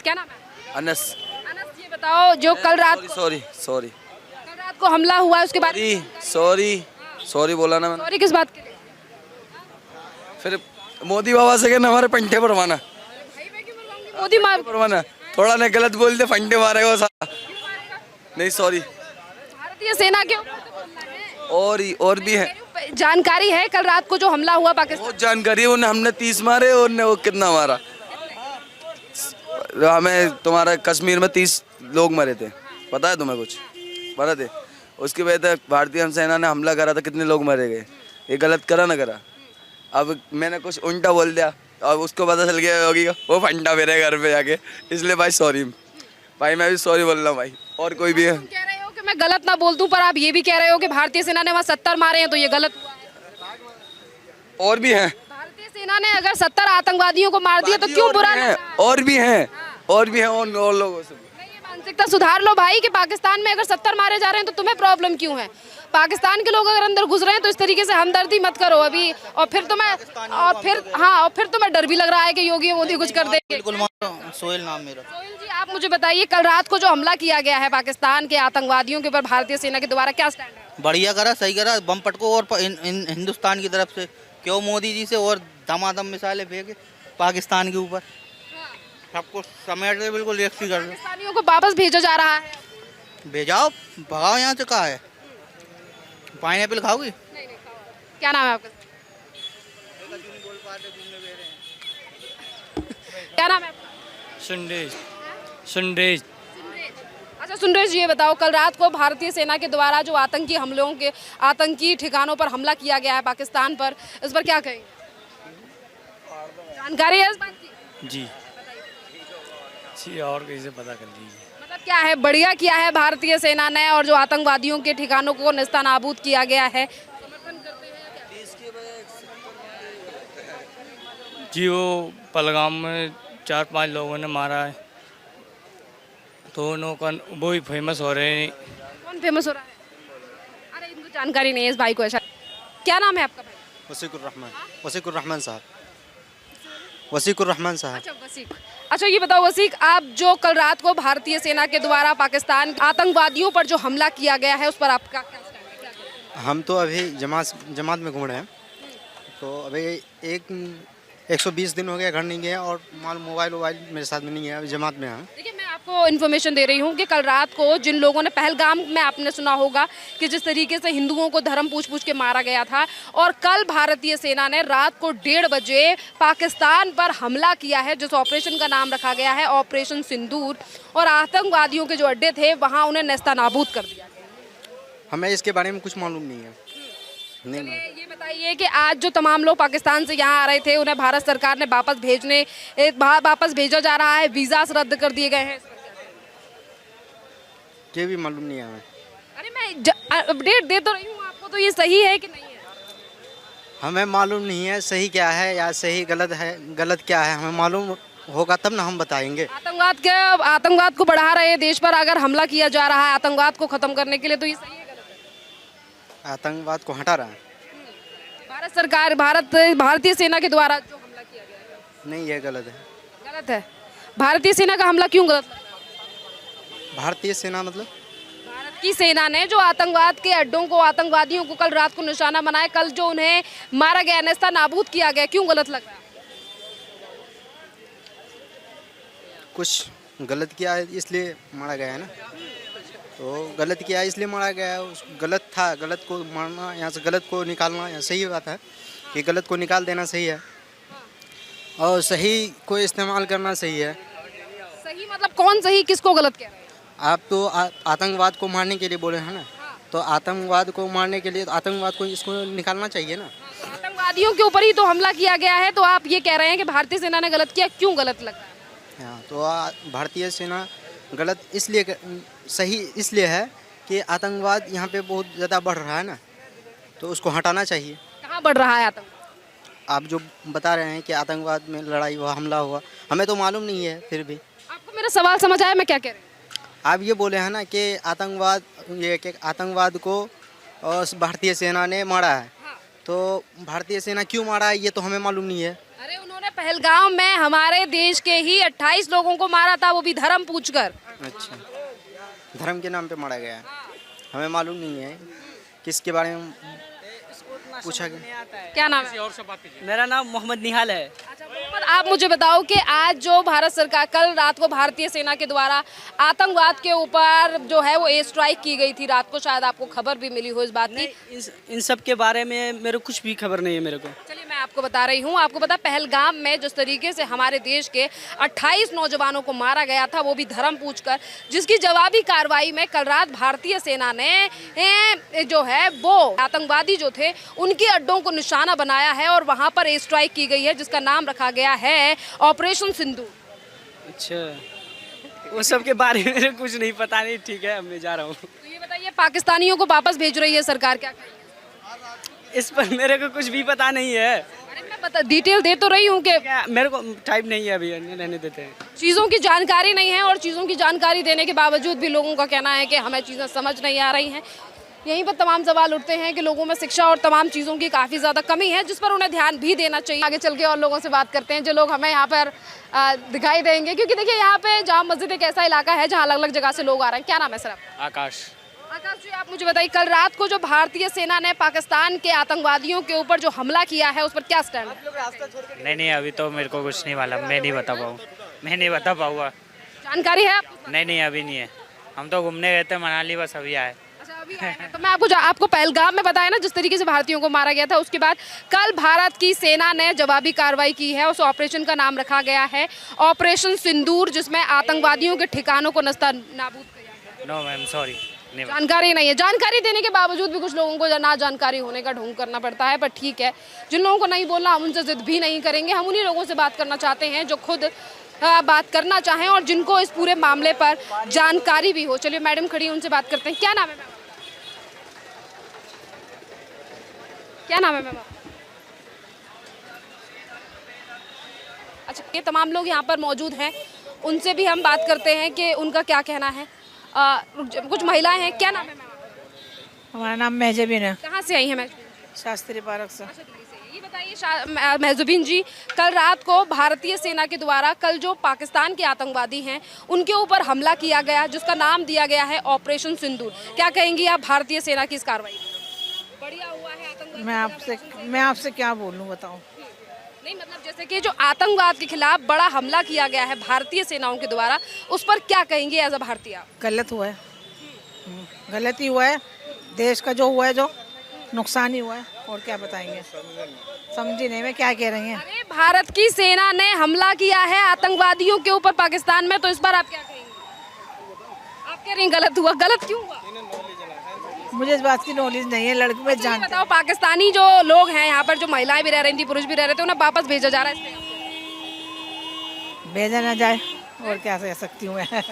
क्या नाम है? अनस। अनस, ये बताओ जो कल रात को सॉरी हमला हुआ है उसके बाद सॉरी बोला ना मैंने। सॉरी किस बात के लिए? फिर मोदी बाबा से कहना हमारे पंटे परवाना मोदी मार परवाना थोड़ा ना गलत बोल दे फंटे मारेगा वो साला। नहीं सॉरी। भारतीय सेना के ऊपर तो बोलना है। और भी है जानकारी है कल रात को जो हमला हुआ पाकिस्तान? बहुत जानकारी है। उन्हें हमने 30 मारे और उन्हें वो कितना मारा। हमें तुम्हारा कश्मीर में 30 लोग मरे थे, पता है तुम्हें कुछ? पता थे? उसके बाद भारतीय सेना ने हमला करा था, कितने लोग मरे गए। ये गलत करा ना करा। अब मैंने कुछ उल्टा बोल दिया और उसको पता चल गया योगी का वो फंडा मेरे घर पे जाके, इसलिए भाई सॉरी भाई। मैं भी सॉरी बोल रहा हूँ भाई। और कोई भी है? तुम कह रहे हो कि मैं गलत ना बोल दूं, पर आप ये भी कह रहे हो कि भारतीय सेना ने वहाँ 70 मारे हैं तो ये गलत हुआ है। और भी हैं। भारतीय सेना ने अगर 70 आतंकवादियों को मार दिया तो क्यों बुरा लग रहा है? और भी हैं और लोगों से। नहीं, ये मानसिकता सुधार लो भाई कि पाकिस्तान में अगर 70 मारे जा रहे हैं तो तुम्हें प्रॉब्लम क्यों है? पाकिस्तान के लोग अगर अंदर घुस रहे हैं तो इस तरीके से हमदर्दी मत करो अभी। और फिर तुम्हें डर भी लग रहा है कि योगी मोदी कुछ कर देंगे। बिल्कुल। सोहेल नाम मेरा। सोहेल जी, आप मुझे बताइए कल रात को जो हमला किया गया है पाकिस्तान के आतंकवादियों के ऊपर, भारतीय सेना के द्वारा क्या स्टैंड है? बढ़िया करा, सही करा। बम पटको और हिंदुस्तान की तरफ से क्यों मोदी जी से और धमाधम मिसाइलें फेंके पाकिस्तान के ऊपर। सबको समेट के बिल्कुल एक सी कर दो। पाकिस्तानियों को वापस भेजा जा रहा है। भेजाओ, भगाओ यहाँ से। कहा है पाइनएप्पल खाओगी? क्या नाम है आपका? क्या नाम है आपका? सुंडेज। अच्छा सुंदरेश जी, ये बताओ कल रात को भारतीय सेना के द्वारा जो आतंकी ठिकानों पर हमला किया गया है पाकिस्तान पर, इस पर क्या कहेंगे? जानकारी है इस बात की? जी और कैसे पता कर लीजिए। मतलब क्या है, बढ़िया किया है भारतीय सेना ने और जो आतंकवादियों के ठिकानों को नेस्तनाबूद किया गया है। समर्थन करते हैं क्या? जी वो पहलगाम में 4-5 लोगों ने मारा है तो उनका वो ही फेमस हो रहे हैं। कौन फेमस हो रहा है? अरे इनको जानकारी नहीं है इस भाई को। ऐसा क्या नाम है आपका भाई? वसीकुर रहमान साहब। वसीकुर रहमान साहब। अच्छा वसीक। अच्छा ये बताओ वसीक, आप जो कल रात को भारतीय सेना के द्वारा पाकिस्तान आतंकवादियों पर जो हमला किया गया है उस पर आपका क्या स्टैंड है? क्या कहते हैं? हम तो अभी जमात में घूम रहे हैं। तो अभी 120 दिन हो गया, घर नहीं गए और मोबाइल मेरे साथ में नहीं है, अभी जमात में हैं। देखिए मैं आपको इन्फॉर्मेशन दे रही हूँ कि कल रात को जिन लोगों ने पहलगाम में, आपने सुना होगा कि जिस तरीके से हिंदुओं को धर्म पूछ के मारा गया था, और कल भारतीय सेना ने रात को 1:30 बजे पाकिस्तान पर हमला किया है, जिस ऑपरेशन का नाम रखा गया है ऑपरेशन सिंदूर, और आतंकवादियों के जो अड्डे थे वहाँ उन्हें नेस्तनाबूद कर दिया। हमें इसके बारे में कुछ मालूम नहीं है। नहीं। ये बताइए कि आज जो तमाम लोग पाकिस्तान से यहाँ आ रहे थे उन्हें भारत सरकार ने वापस भेजा जा रहा है, वीज़ा रद्द कर दिए गए हैं। ये भी मालूम नहीं है हमें। अरे मैं अपडेट दे तो रही हूँ आपको, तो ये सही है कि नहीं है? हमें मालूम नहीं है सही क्या है या सही गलत क्या है। हमें मालूम होगा तब ना हम बताएंगे। आतंकवाद को बढ़ा रहे देश पर अगर हमला किया जा रहा है आतंकवाद को खत्म करने के लिए, तो ये सही है गलत है? आतंकवाद को हटा रहा है भारत सरकार, भारतीय सेना के द्वारा जो हमला किया गया है। नहीं, ये गलत है। गलत है? भारतीय सेना का हमला क्यों गलत लगता है? भारतीय सेना मतलब भारत की सेना ने जो आतंकवाद के अड्डों को, आतंकवादियों को कल रात को निशाना बनाया, कल जो उन्हें मारा गया, नेस्तनाबूद किया गया, क्यों गलत लग रहा है? कुछ गलत किया है इसलिए मारा गया है ना। तो गलत किया है इसलिए मारा गया है। गलत था, गलत को मारना, यहाँ से गलत को निकालना यहाँ सही बात है कि गलत को निकाल देना सही है और सही को इस्तेमाल करना सही है। सही मतलब कौन सही, किसको गलत कह रहे हैं? आप तो आतंकवाद को मारने के लिए बोले हैं ना, तो आतंकवाद को मारने के लिए आतंकवाद को इसको निकालना चाहिए ना। आतंकवादियों के ऊपर ही तो हमला किया गया है, तो आप ये कह रहे हैं कि भारतीय सेना ने गलत किया, क्यों गलत लग रहा है? हाँ, तो भारतीय सेना गलत सही इसलिए है कि आतंकवाद यहाँ पे बहुत ज़्यादा बढ़ रहा है ना, तो उसको हटाना चाहिए। कहाँ बढ़ रहा है आतंकवाद? आप जो बता रहे हैं कि आतंकवाद में लड़ाई हुआ, हमला हुआ, हमें तो मालूम नहीं है। फिर भी आपको मेरा सवाल समझ आया मैं क्या कह रही हूँ? आप ये बोले हैं ना कि आतंकवाद को भारतीय सेना ने मारा है। हाँ। तो भारतीय सेना क्यों मारा है ये तो हमें मालूम नहीं है। अरे उन्होंने पहलगाम में हमारे देश के ही 28 लोगों को मारा था, वो भी धर्म पूछकर। अच्छा, धर्म के नाम पे मारा गया है। हमें मालूम नहीं है किसके बारे में पूछा गया। क्या नाम है? मेरा नाम मोहम्मद निहाल है। अच्छा मोहम्मद, आप मुझे बताओ कि आज जो भारत सरकार, कल रात को भारतीय सेना के द्वारा आतंकवाद के ऊपर जो है वो एयर स्ट्राइक की गई थी रात को, शायद आपको खबर भी मिली हो इस बात की। इन सब के बारे में मेरे कुछ भी खबर नहीं है मेरे को। चलिए मैं आपको बता रही हूँ, आपको पता पहलगाम में जिस तरीके से हमारे देश के 28 नौजवानों को मारा गया था, वो भी धर्म पूछकर, जिसकी जवाबी कार्रवाई में कल रात भारतीय सेना ने जो है वो आतंकवादी जो थे उनके अड्डों को निशाना बनाया है और वहां पर एयर स्ट्राइक की गई है, जिसका नाम रखा गया है ऑपरेशन सिंदूर। अच्छा, वो सब के बारे में मेरे कुछ नहीं पता नहीं। ठीक है, अब मैं जा रहा हूँ। तो ये बताइए, पाकिस्तानियों को वापस भेज रही है सरकार, क्या कहेंगे? इस पर मेरे को कुछ भी पता नहीं है। अरे मैं पता डिटेल दे तो रही हूँ कि मेरे को टाइम नहीं है, अभी रहने देते हैं। चीज़ों की जानकारी नहीं है और चीज़ों की जानकारी देने के बावजूद भी लोगों का कहना है कि हमें चीज़ें समझ नहीं आ रही हैं। यहीं पर तमाम सवाल उठते हैं कि लोगों में शिक्षा और तमाम चीज़ों की काफ़ी ज़्यादा कमी है, जिस पर उन्हें ध्यान भी देना चाहिए। आगे चल के और लोगों से बात करते हैं जो लोग हमें यहाँ पर दिखाई देंगे, क्योंकि देखिए यहाँ पे जाम मस्जिद एक ऐसा इलाका है जहाँ अलग अलग जगह से लोग आ रहे हैं। क्या नाम है सर आपका? आकाश। आकाश जी, आप मुझे बताइए, कल रात को जो भारतीय सेना ने पाकिस्तान के आतंकवादियों के ऊपर जो हमला किया है उस पर क्या स्टैंड है? नहीं, अभी तो मेरे को कुछ नहीं मालूम, मैं नहीं बता पाऊँगा। जानकारी है आपको? नहीं, अभी नहीं है। हम तो घूमने गए थे मनाली, बस अभी आए। अच्छा, अभी आए हैं। तो मैं आपको पहलगाम में बताया ना जिस तरीके से भारतीयों को मारा गया था, उसके बाद कल भारत की सेना ने जवाबी कार्रवाई की है। उस ऑपरेशन का नाम रखा गया है ऑपरेशन सिंदूर, जिसमें आतंकवादियों के ठिकानों को नस्तानाबूद किया गया। नो मैम, सॉरी, जानकारी नहीं है। जानकारी देने के बावजूद भी कुछ लोगों को ना जानकारी होने का ढोंग करना पड़ता है, पर ठीक है, जिन लोगों को नहीं बोलना हम उनसे जिद भी नहीं करेंगे। हम उन्हीं लोगों से बात करना चाहते हैं जो खुद बात करना चाहें और जिनको इस पूरे मामले पर जानकारी भी हो। चलिए मैडम खड़ी, उनसे बात करते हैं। क्या नाम है मैम? क्या नाम है मैम? अच्छा, ये तमाम लोग यहाँ पर मौजूद हैं, उनसे भी हम बात करते हैं कि उनका क्या कहना है। कुछ महिलाएं हैं। क्या नाम है मैम? हमारा नाम महजबीन है। कहाँ से आई हैं मैम? शास्त्री पार्क से। ये बताइए महजबीन जी, कल रात को भारतीय सेना के द्वारा कल जो पाकिस्तान के आतंकवादी हैं उनके ऊपर हमला किया गया, जिसका नाम दिया गया है ऑपरेशन सिंदूर। क्या कहेंगी आप भारतीय सेना की इस कार्रवाई? बढ़िया हुआ है आतंकवादी। मैं आपसे क्या बोलूं, बताओ। नहीं मतलब जैसे कि जो आतंकवाद के खिलाफ बड़ा हमला किया गया है भारतीय सेनाओं के द्वारा, उस पर क्या कहेंगे एज अ भारतीय आप? गलत हुआ है, गलत ही हुआ है। देश का जो हुआ है, जो नुकसान ही हुआ है, और क्या बताएंगे। समझी नहीं मैं क्या कह रही हैं। अरे भारत की सेना ने हमला किया है आतंकवादियों के ऊपर पाकिस्तान में, तो इस पर आप क्या कहेंगे? आप कह रही हैं गलत हुआ, गलत क्यों हुआ? मुझे इस बात की नॉलेज नहीं है, लड़के में जान। बताओ, पाकिस्तानी जो लोग हैं यहाँ पर, जो महिलाएं भी रह रही थी, पुरुष भी रह रहे थे, उन्हें वापस भेजा जा रहा है। भेजा ना जाए और क्या कह सकती हूँ मैं।